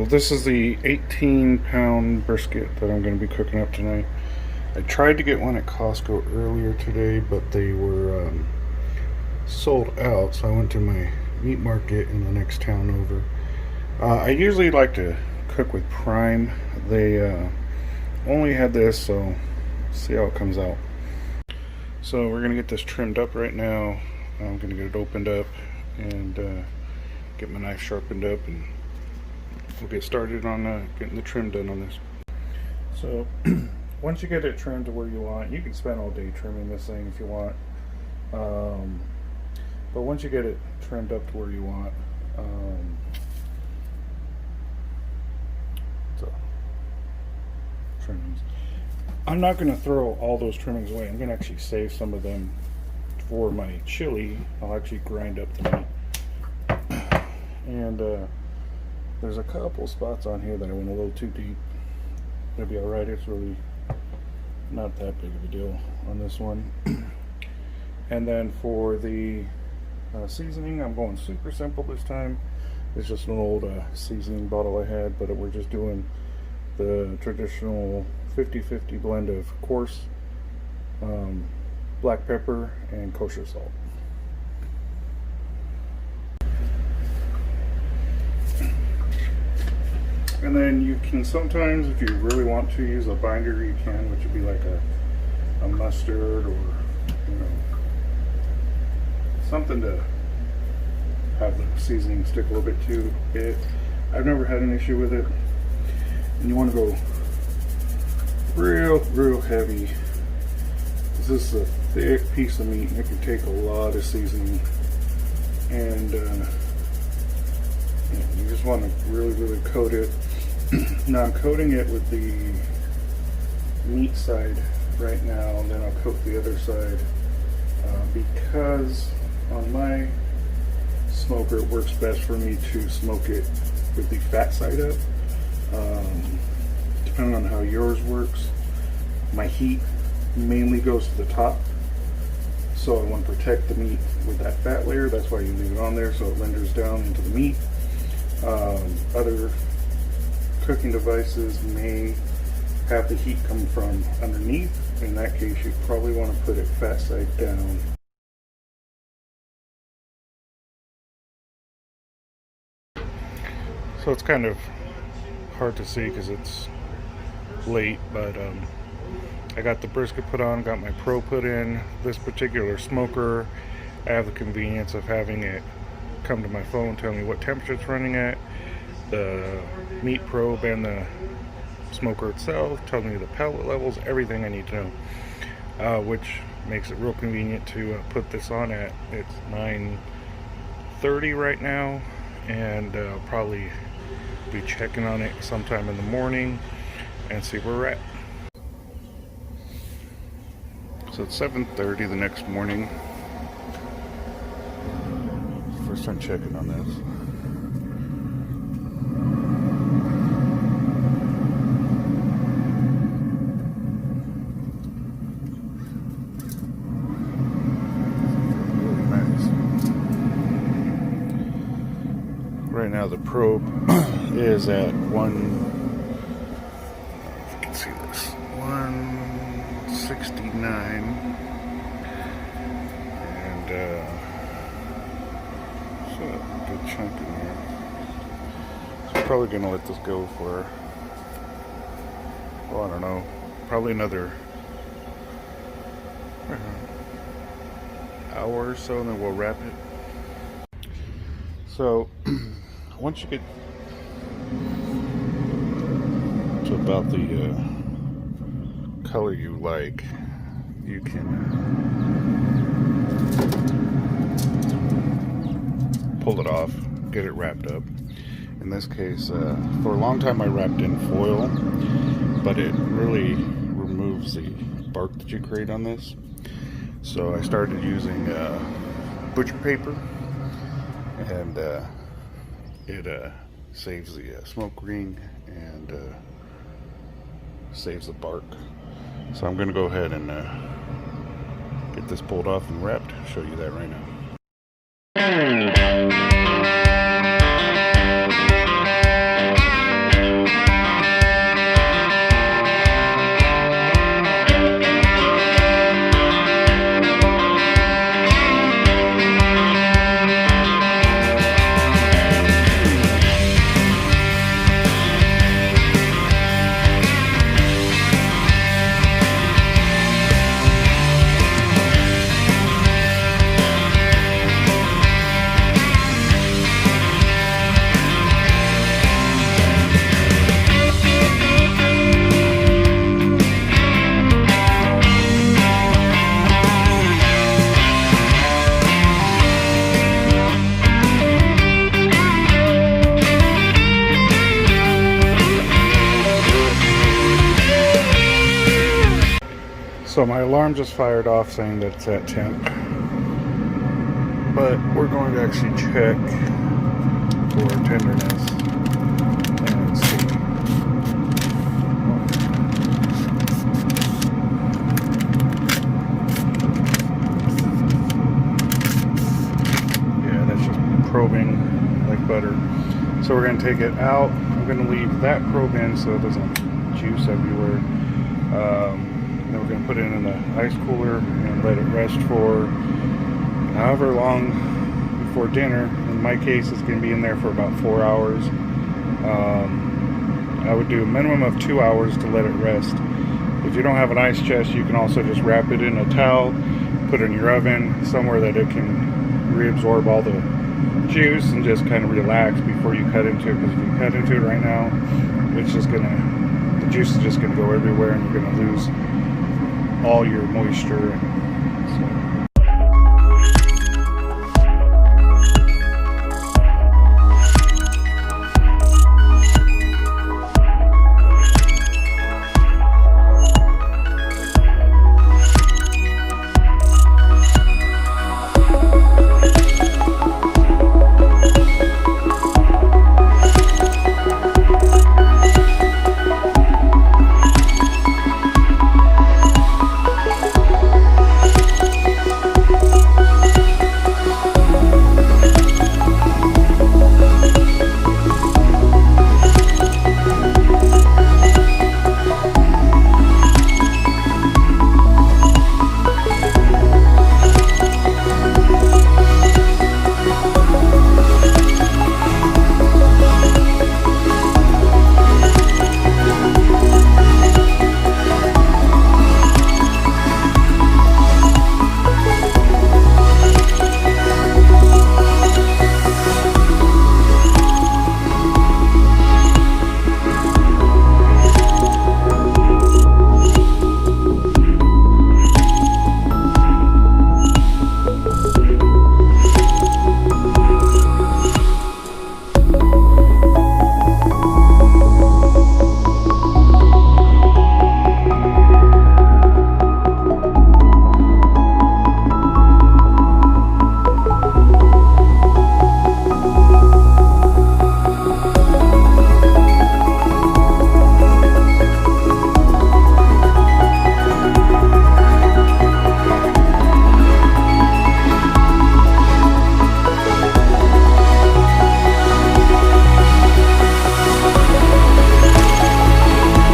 this is the 18-pound brisket that I'm going to be cooking up tonight. I tried to get one at Costco earlier today, but they were sold out, so I went to my meat market in the next town over. I usually like to cook with prime. They only had this, so see how it comes out. So we're going to get this trimmed up right now. I'm going to get it opened up and get my knife sharpened up, and we'll get started on getting the trim done on this. So once you get it trimmed to where you want, you can spend all day trimming this thing if you want. But once you get it trimmed up to where you want, so trimmings. I'm not going to throw all those trimmings away. I'm going to actually save some of them for my chili. I'll actually grind up the meat. And there's a couple spots on here that I went a little too deep. It'll be alright. It's really not that big of a deal on this one. And then for the seasoning, I'm going super simple this time. It's just an old seasoning bottle I had, but we're just doing the traditional 50-50 blend of coarse black pepper and kosher salt. And then you can sometimes, if you really want to, use a binder, you can, which would be like a mustard, or something to have the seasoning stick a little bit to it. I've never had an issue with it. And you want to go real heavy. This is a thick piece of meat, and it can take a lot of seasoning. And you just want to really coat it. Now I'm coating it with the meat side right now, and then I'll coat the other side because on my smoker it works best for me to smoke it with the fat side up. Depending on how yours works, my heat mainly goes to the top, so I want to protect the meat with that fat layer. That's why you leave it on there, so it renders down into the meat. Other cooking devices may have the heat come from underneath. In that case, you probably want to put it fat side down. So it's kind of hard to see because it's late, but I got the brisket put on, got my Pro put in. This particular smoker, I have the convenience of having it come to my phone, tell me what temperature it's running at. The meat probe and the smoker itself tell me the pellet levels, everything I need to know, which makes it real convenient to put this on at. It's 9:30 right now, and I'll probably be checking on it sometime in the morning and see where we're at. So it's 7:30 the next morning. First time checking on this. Really nice. Right now the probe is at if you can see this, 169, and so a good chunk in there. So I'm probably gonna let this go for, well, I don't know, probably another hour or so, and then we'll wrap it. So once you get to about the color you like, you can pull it off, get it wrapped up. In this case, for a long time I wrapped in foil, but it really removes the bark that you create on this. So I started using butcher paper, and it saves the smoke ring and saves the bark. So I'm going to go ahead and get this pulled off and wrapped. Show you that right now. So my alarm just fired off saying that it's at temp, but we're going to actually check for tenderness and see. Yeah, that's just probing like butter. So we're going to take it out. I'm going to leave that probe in so it doesn't juice everywhere. Then we're going to put it in the ice cooler and let it rest for however long before dinner. In my case, it's going to be in there for about 4 hours. I would do a minimum of 2 hours to let it rest. If you don't have an ice chest, you can also just wrap it in a towel, put it in your oven somewhere that it can reabsorb all the juice and just kind of relax before you cut into it, because if you cut into it right now, it's just gonna, the juice is just gonna go everywhere and you're gonna lose all your moisture. And so